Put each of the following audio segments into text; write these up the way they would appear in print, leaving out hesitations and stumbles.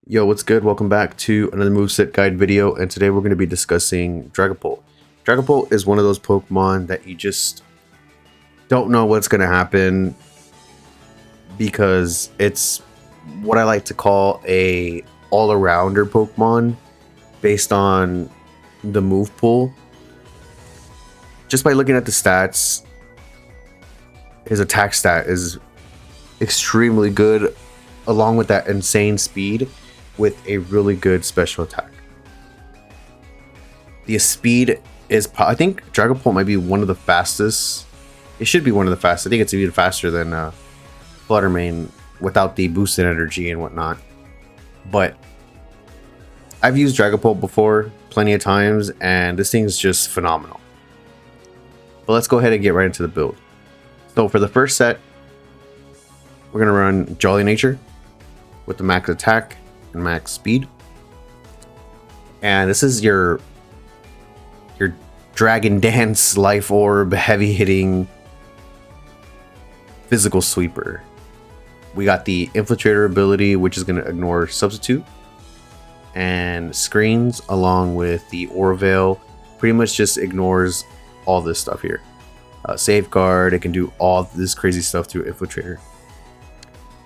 Yo, what's good? Welcome back to another moveset guide video, and today we're going to be discussing Dragapult. Dragapult is one of those Pokemon that you just don't know what's going to happen because it's what I like to call a all-arounder Pokemon based on the move pool. Just by looking at the stats, his attack stat is extremely good, along with that insane speed with a really good special attack. The speed is, I think Dragapult might be one of the fastest. It should be one of the fastest. I think it's even faster than Fluttermane without the boosted energy and whatnot. But I've used Dragapult before plenty of times, and this thing's just phenomenal. But let's go ahead and get right into the build. So for the first set, we're gonna run Jolly Nature with the max attack and max speed, and this is your Dragon Dance Life Orb heavy hitting physical sweeper. We got the Infiltrator ability, which is going to ignore Substitute and Screens, along with the Aura Veil. Pretty much just ignores all this stuff here. Safeguard, it can do all this crazy stuff through Infiltrator.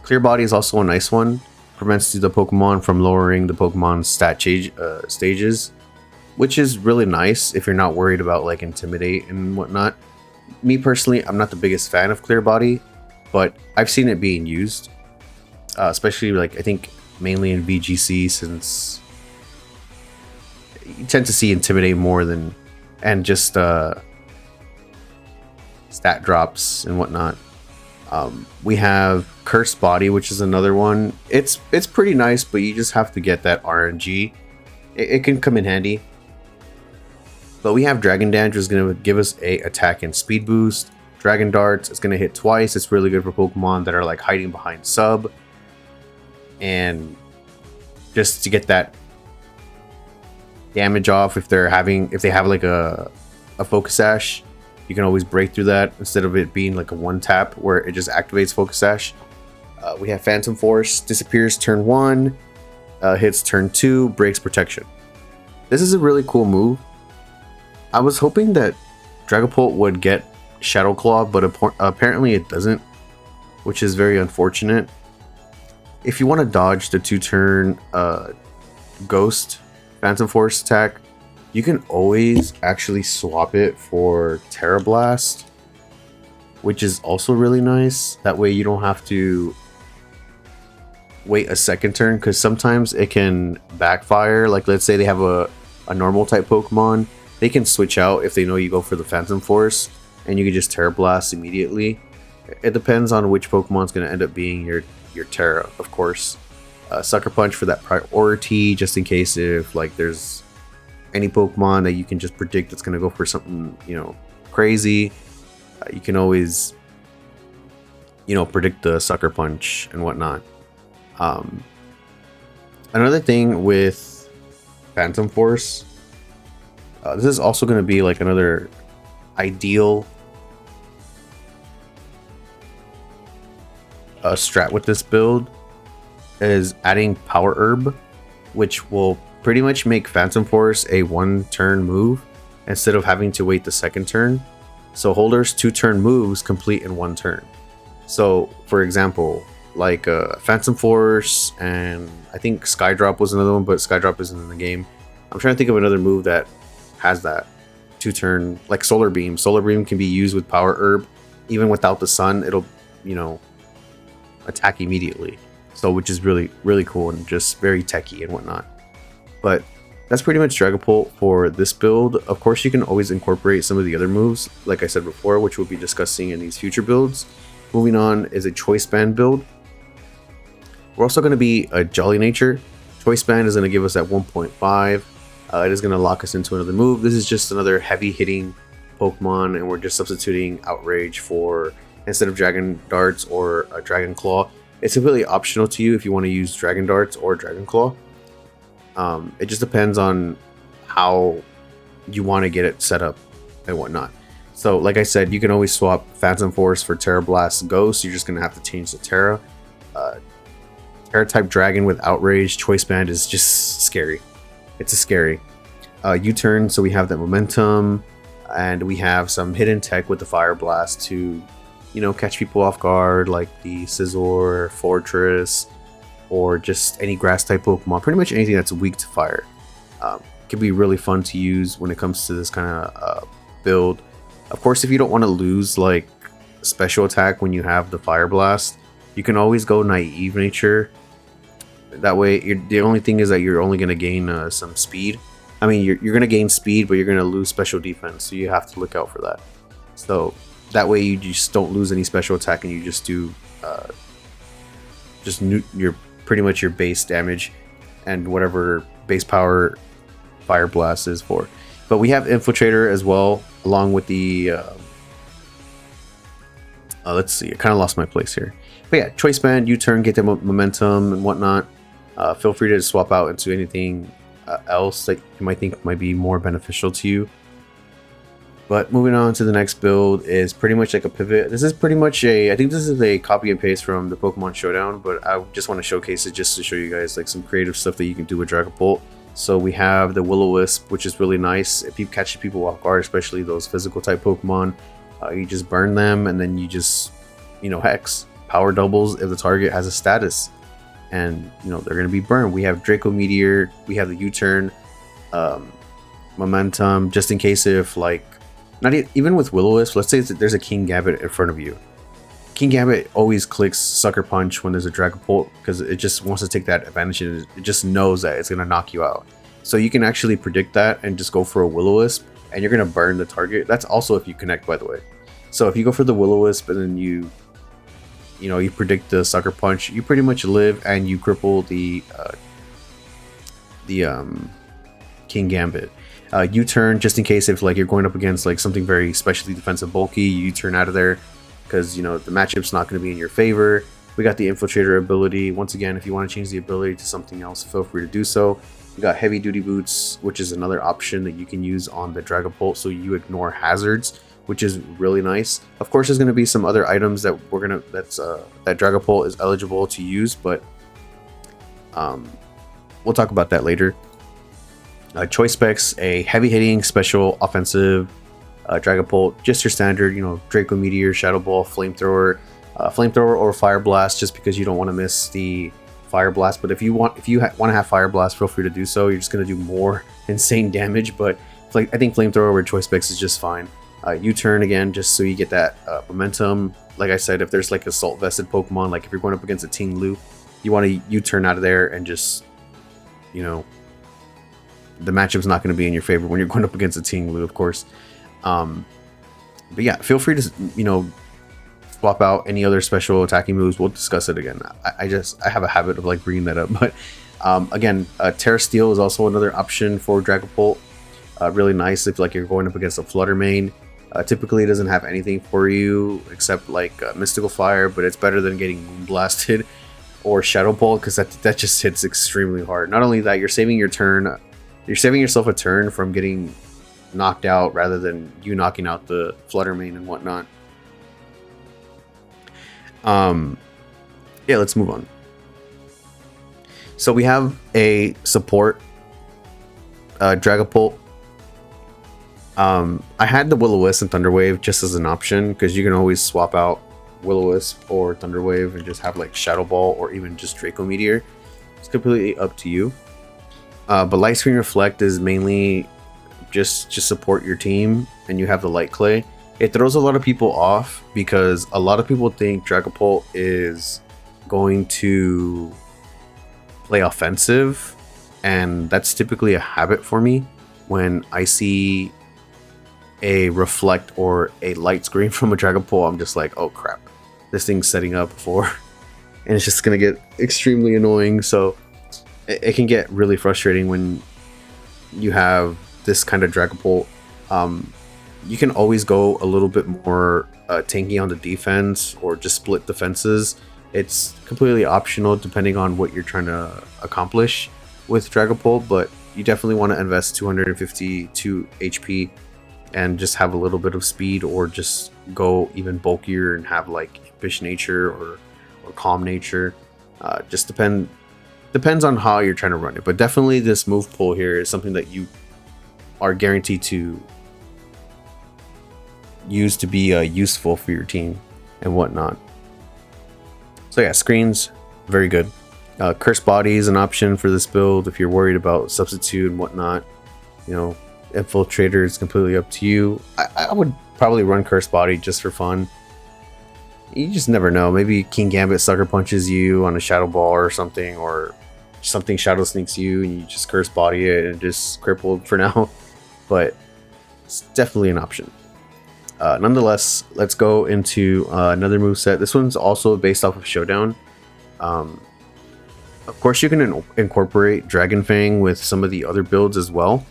Clear Body is also a nice one. Prevents the Pokemon from lowering the Pokemon's stages, which is really nice if you're not worried about like Intimidate and whatnot. Me personally, I'm not the biggest fan of Clear Body, but I've seen it being used, especially like I think mainly in VGC, since you tend to see Intimidate more than and just stat drops and whatnot. We have Cursed Body, which is another one. It's pretty nice, but you just have to get that RNG. It can come in handy. But we have Dragon Dance, which is going to give us a attack and speed boost. Dragon Darts, it's going to hit twice. It's really good for Pokemon that are like hiding behind sub, and just to get that damage off if they have like a Focus Sash. You can always break through that instead of it being like a one tap where it just activates Focus Sash. We have Phantom Force, disappears turn 1, hits turn 2, breaks protection. This is a really cool move. I was hoping that Dragapult would get Shadow Claw, but apparently it doesn't, which is very unfortunate. If you want to dodge the 2-turn Ghost Phantom Force attack, you can always actually swap it for Terra Blast, which is also really nice. That way you don't have to wait a second turn, because sometimes it can backfire. Like let's say they have a normal type Pokemon, they can switch out if they know you go for the Phantom Force, and you can just Terra Blast immediately. It depends on which Pokemon's going to end up being your Terra, of course. Sucker Punch for that priority, just in case if like there's any Pokemon that you can just predict that's going to go for something, crazy. You can always, predict the Sucker Punch and whatnot. Another thing with Phantom Force, this is also going to be like another ideal strat with this build, is adding Power Herb, which will pretty much make Phantom Force a 1-turn move instead of having to wait the second turn. So Holder's 2-turn moves complete in 1 turn. So for example, like Phantom Force, and I think Skydrop was another one, but Skydrop isn't in the game. I'm trying to think of another move that has that 2-turn, like Solar Beam. Solar Beam can be used with Power Herb. Even without the sun, it'll, attack immediately. So which is really, really cool and just very techy and whatnot. But that's pretty much Dragapult for this build. Of course, you can always incorporate some of the other moves, like I said before, which we'll be discussing in these future builds. Moving on is a Choice Band build. We're also going to be a Jolly Nature. Choice Band is going to give us that 1.5. It is going to lock us into another move. This is just another heavy hitting Pokemon, and we're just substituting Outrage for, instead of Dragon Darts or a Dragon Claw. It's completely optional to you if you want to use Dragon Darts or Dragon Claw. It just depends on how you want to get it set up and whatnot. So like I said, you can always swap Phantom Force for Terra Blast Ghost. You're just going to have to change the Terra. Terra type dragon with outrage choice band is just scary. It's a scary. U-turn, so we have that momentum, and we have some hidden tech with the fire blast to, you know, catch people off guard, like the Scizor, Fortress, or just any grass type Pokemon. Pretty much anything that's weak to fire. Can be really fun to use when it comes to this kind of build. Of course, if you don't want to lose like special attack when you have the fire blast, you can always go naive nature. That way, the only thing is that you're only going to gain some speed. I mean, you're going to gain speed, but you're going to lose special defense, so you have to look out for that. So that way you just don't lose any special attack, and you just do your pretty much your base damage and whatever base power fire blast is for. But we have Infiltrator as well, along with the let's see, I kind of lost my place here. But yeah, choice band, U-turn, get the momentum and whatnot. Feel free to swap out into anything else that you might think might be more beneficial to you. But moving on to the next build is pretty much like a pivot. This is pretty much I think this is a copy and paste from the Pokemon Showdown, but I just want to showcase it just to show you guys like some creative stuff that you can do with Dragapult. So we have the Will-O-Wisp, which is really nice. If you catch people off guard, especially those physical type Pokemon, you just burn them, and then you just, you know, hex. Power doubles if the target has a status, and you know they're going to be burned. We have Draco Meteor, we have the U-turn, momentum, just in case if like, not even with Will-O-Wisp, let's say there's a King Gambit in front of you. King Gambit always clicks Sucker Punch when there's a Dragapult because it just wants to take that advantage, and it just knows that it's going to knock you out. So you can actually predict that and just go for a Will-O-Wisp, and you're going to burn the target. That's also if you connect, by the way. So if you go for the Will-O-Wisp and then you predict the Sucker Punch, you pretty much live and you cripple the King Gambit. U-turn, just in case if like you're going up against like something very specially defensive bulky, you turn out of there because you know the matchup's not going to be in your favor. We got the Infiltrator ability. Once again, if you want to change the ability to something else, feel free to do so. We got Heavy Duty Boots, which is another option that you can use on the Dragapult, so you ignore hazards, which is really nice. Of course, there's going to be some other items that that Dragapult is eligible to use, but we'll talk about that later. Choice specs: a heavy hitting special offensive Dragapult, just your standard, you know, Draco Meteor, Shadow Ball, Flamethrower or Fire Blast, just because you don't want to miss the Fire Blast. But if you want to have Fire Blast, feel free to do so. You're just going to do more insane damage, but I think Flamethrower with choice specs is just fine. U-turn again, just so you get that momentum. Like I said, if there's like assault vested Pokemon, like if you're going up against a Ting Lu, you want to U-turn out of there and just, you know, the matchup's not going to be in your favor when you're going up against a Ting Lu, of course. But yeah, feel free to, you know, swap out any other special attacking moves. We'll discuss it again. I have a habit of like bringing that up, but again, Terra Steel is also another option for Dragapult. Really nice if like you're going up against a Flutter Mane. Typically it doesn't have anything for you except like Mystical Fire, but it's better than getting Moonblasted or Shadow Ball, because that just hits extremely hard. Not only that, you're saving yourself a turn from getting knocked out rather than you knocking out the Flutter Mane and whatnot. Yeah, let's move on. So we have a support Dragapult. I had the Will-O-Wisp and Thunder Wave just as an option, because you can always swap out Will-O-Wisp or Thunder Wave and just have like Shadow Ball or even just Draco Meteor. It's completely up to you. But Light Screen Reflect is mainly just support your team, and you have the Light Clay. It throws a lot of people off because a lot of people think Dragapult is going to play offensive, and that's typically a habit for me. When I see a reflect or a light screen from a Dragapult, I'm just like, oh crap, this thing's setting up for, and it's just gonna get extremely annoying. So it can get really frustrating when you have this kind of Dragapult. You can always go a little bit more tanky on the defense or just split defenses. It's completely optional depending on what you're trying to accomplish with Dragapult, but you definitely want to invest 252 HP and just have a little bit of speed, or just go even bulkier and have like Impish Nature or Calm Nature. Just depends on how you're trying to run it, but definitely this move pool here is something that you are guaranteed to use to be useful for your team and whatnot. So yeah, screens, very good. Curse Body is an option for this build if you're worried about substitute and whatnot. You know, Infiltrator is completely up to you. I would probably run Curse Body just for fun. You just never know. Maybe King Gambit sucker punches you on a Shadow Ball or something, or something Shadow Sneaks you and you just Curse Body it and just crippled for now. But it's definitely an option. Nonetheless, let's go into another moveset. This one's also based off of Showdown. Of course, you can incorporate Dragon Fang with some of the other builds as well.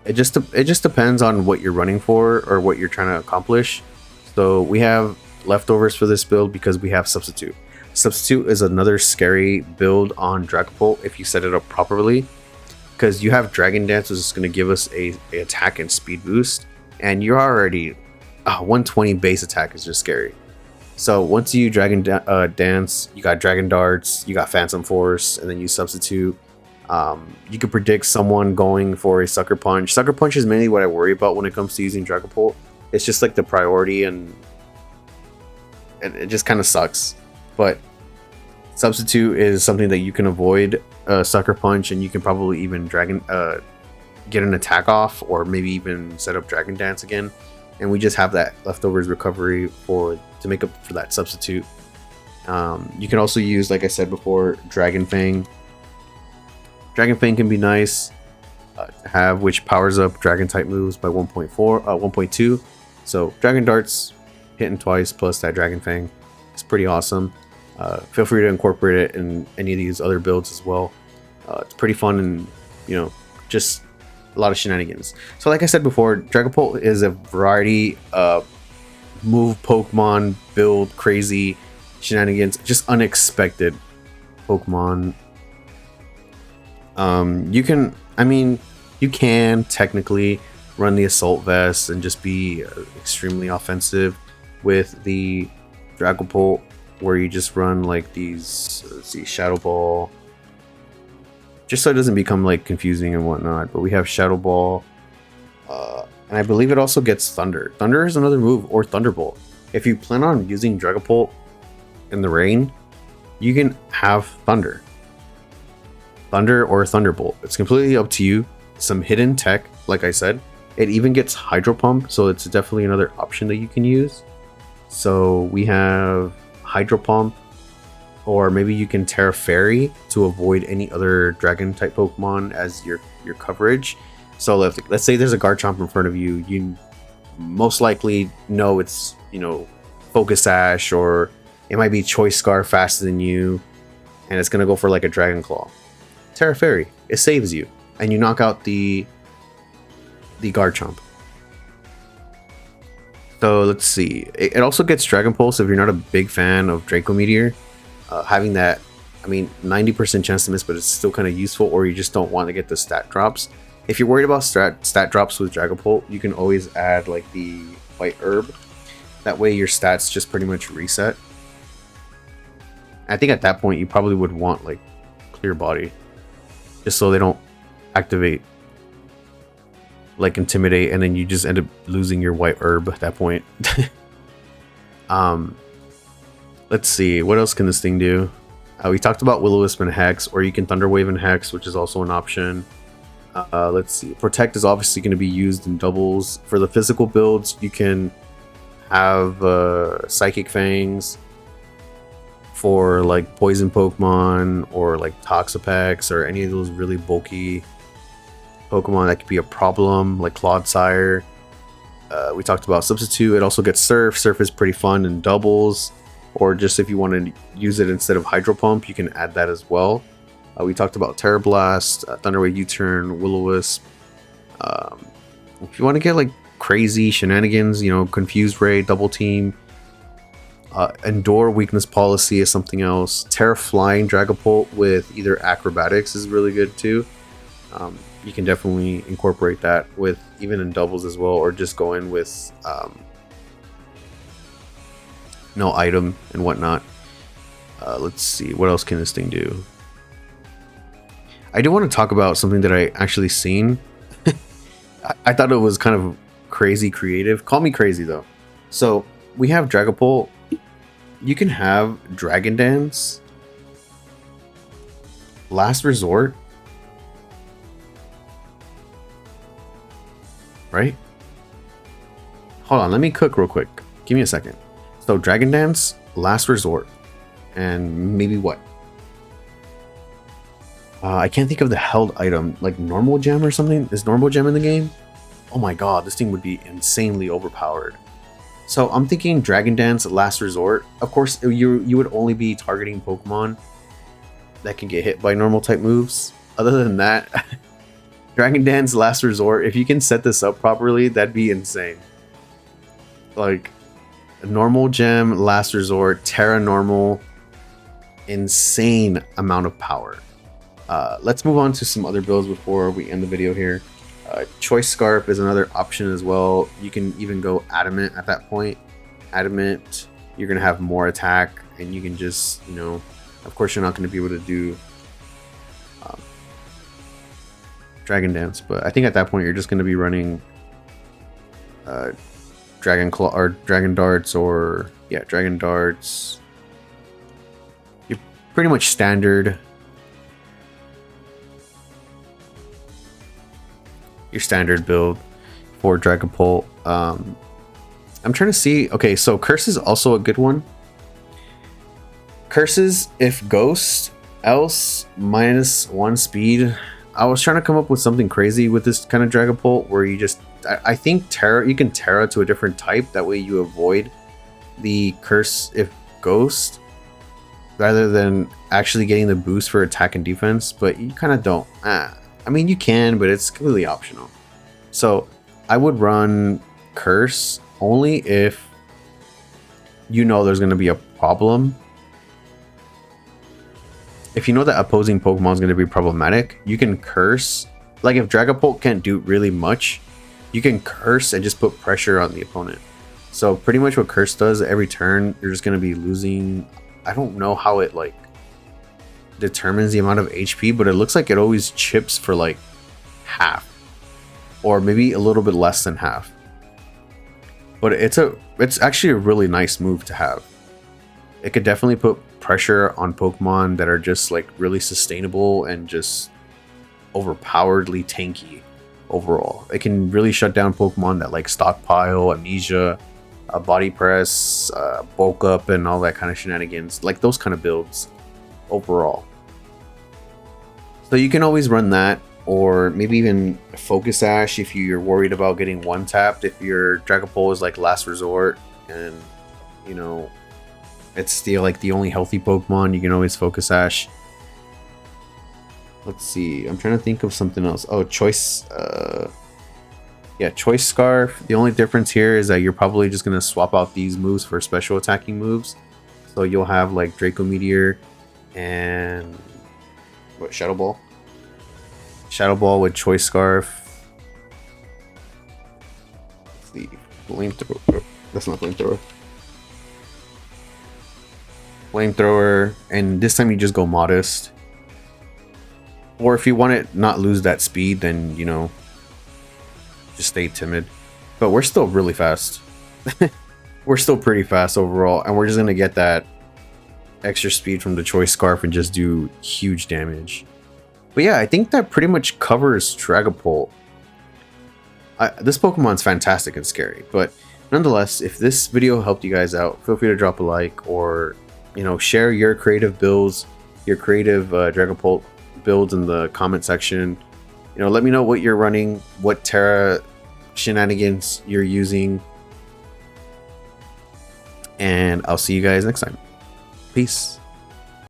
It just depends on what you're running for or what you're trying to accomplish. So we have leftovers for this build because we have Substitute. Substitute is another scary build on Dragapult if you set it up properly, because you have Dragon Dance, which is going to give us a attack and speed boost, and you're already 120 base attack is just scary. So once you Dragon Dance, you got Dragon Darts, you got Phantom Force, and then you Substitute. You can predict someone going for a Sucker Punch. Sucker Punch is mainly what I worry about when it comes to using Dragapult. It's just like the priority, and it just kind of sucks. But Substitute is something that you can avoid Sucker Punch, and you can probably even get an attack off, or maybe even set up Dragon Dance again. And we just have that leftovers recovery to make up for that Substitute. You can also use, like I said before, Dragon Fang. Dragon Fang can be nice to have, which powers up Dragon type moves by 1.2. So Dragon Darts hitting twice plus that Dragon Fang. It's pretty awesome. Feel free to incorporate it in any of these other builds as well. It's pretty fun, and you know, just a lot of shenanigans. So like I said before, Dragapult is a variety of move Pokemon, build crazy shenanigans, just unexpected Pokemon. You can technically run the Assault Vest and just be extremely offensive with the Dragapult, where you just run like these, let's see, Shadow Ball, just so it doesn't become like confusing and whatnot. But we have Shadow Ball, and I believe it also gets Thunder. Thunder is another move, or Thunderbolt. If you plan on using Dragapult in the rain, you can have Thunder or Thunderbolt. It's completely up to you. Some hidden tech, like I said. It even gets Hydro Pump, so it's definitely another option that you can use. So we have Hydro Pump, or maybe you can Terra Fairy to avoid any other Dragon type Pokemon as your coverage. So let's say there's a Garchomp in front of you, you most likely know it's, you know, Focus Sash, or it might be Choice Scar faster than you, and it's gonna go for like a Dragon Claw. Terra Fairy, it saves you, and you knock out the Garchomp. So let's see. It also gets Dragon Pulse if you're not a big fan of Draco Meteor. Having that, 90% chance to miss, but it's still kind of useful, or you just don't want to get the stat drops. If you're worried about stat drops with Dragapult, you can always add like the White Herb. That way your stats just pretty much reset. I think at that point you probably would want like Clear Body, just so they don't activate like Intimidate, and then you just end up losing your White Herb at that point. Let's see, what else can this thing do? We talked about Will-O-Wisp and Hex, or you can Thunder Wave and Hex, which is also an option. Let's see, Protect is obviously going to be used in doubles. For the physical builds, you can have Psychic Fangs for like poison Pokemon, or like Toxapex, or any of those really bulky Pokemon that could be a problem, like Clodsire. We talked about Substitute. It also gets Surf. Surf is pretty fun in doubles, or just if you want to use it instead of Hydro Pump, you can add that as well. We talked about Terra Blast, Thunder Wave U-Turn, Will-O-Wisp. If you want to get like crazy shenanigans, you know, Confused Ray, Double Team, Endure Weakness Policy is something else. Terra Flying Dragapult with either Acrobatics is really good too. You can definitely incorporate that with even in doubles as well, or just go in with no item and whatnot. Let's see, what else can this thing do? I do want to talk about something that I actually seen. I thought it was kind of crazy creative. Call me crazy though. So we have Dragapult. You can have Dragon Dance, Last Resort, right? Hold on, let me cook real quick. Give me a second. So Dragon Dance, Last Resort, and maybe what? I can't think of the held item, like Normal Gem or something. Is Normal Gem in the game? Oh my god, this thing would be insanely overpowered. So I'm thinking Dragon Dance, Last Resort. Of course, you would only be targeting Pokemon that can get hit by normal type moves. Other than that, Dragon Dance, Last Resort, if you can set this up properly, that'd be insane. Like, Normal Gem, Last Resort, Terra Normal, insane amount of power. Let's move on to some other builds before we end the video here. Choice Scarf is another option as well. You can even go Adamant at that point. Adamant, you're going to have more attack, and you can just, you know, of course you're not going to be able to do Dragon Dance, but I think at that point you're just going to be running Dragon Claw or Dragon Darts, or yeah, Dragon Darts. You're pretty much standard. Your standard build for Dragapult. I'm trying to see. Okay, so Curse is also a good one. Curses if Ghost, else -1 speed. I was trying to come up with something crazy with this kind of Dragapult where you just, I think Terra, you can Terra to a different type. That way you avoid the Curse if Ghost, rather than actually getting the boost for attack and defense. But you kind of don't. I mean, you can, but it's completely optional. So I would run Curse only if you know there's going to be a problem. If you know that opposing Pokemon is going to be problematic, you can Curse. Like if Dragapult can't do really much, you can Curse and just put pressure on the opponent. So pretty much what Curse does every turn, you're just going to be losing. I don't know how it like determines the amount of HP, but it looks like it always chips for like half, or maybe a little bit less than half. But it's actually a really nice move to have. It could definitely put pressure on Pokemon that are just like really sustainable and just overpoweredly tanky overall. It can really shut down Pokemon that like Stockpile, Amnesia, Body Press, Bulk Up, and all that kind of shenanigans. Like those kind of builds overall. So you can always run that, or maybe even Focus Sash if you're worried about getting one tapped. If your Dragapult is like Last Resort and you know it's still like the only healthy Pokemon, you can always Focus Sash. Let's see, I'm trying to think of something else. Oh, Choice yeah, Choice Scarf. The only difference here is that you're probably just gonna swap out these moves for special attacking moves. So you'll have like Draco Meteor and what, Shadow Ball? Shadow Ball with Choice Scarf. Let's see, Flamethrower. That's not Flamethrower. Flamethrower, and this time you just go Modest. Or if you want to not lose that speed, then you know, just stay timid. But we're still really fast. We're still pretty fast overall, and we're just gonna get that extra speed from the Choice Scarf and just do huge damage. But yeah, I think that pretty much covers Dragapult. This Pokemon's fantastic and scary, but nonetheless, if this video helped you guys out, feel free to drop a like, or you know, share your creative builds, your creative Dragapult builds in the comment section. You know, let me know what you're running, what Terra shenanigans you're using, and I'll see you guys next time. Peace.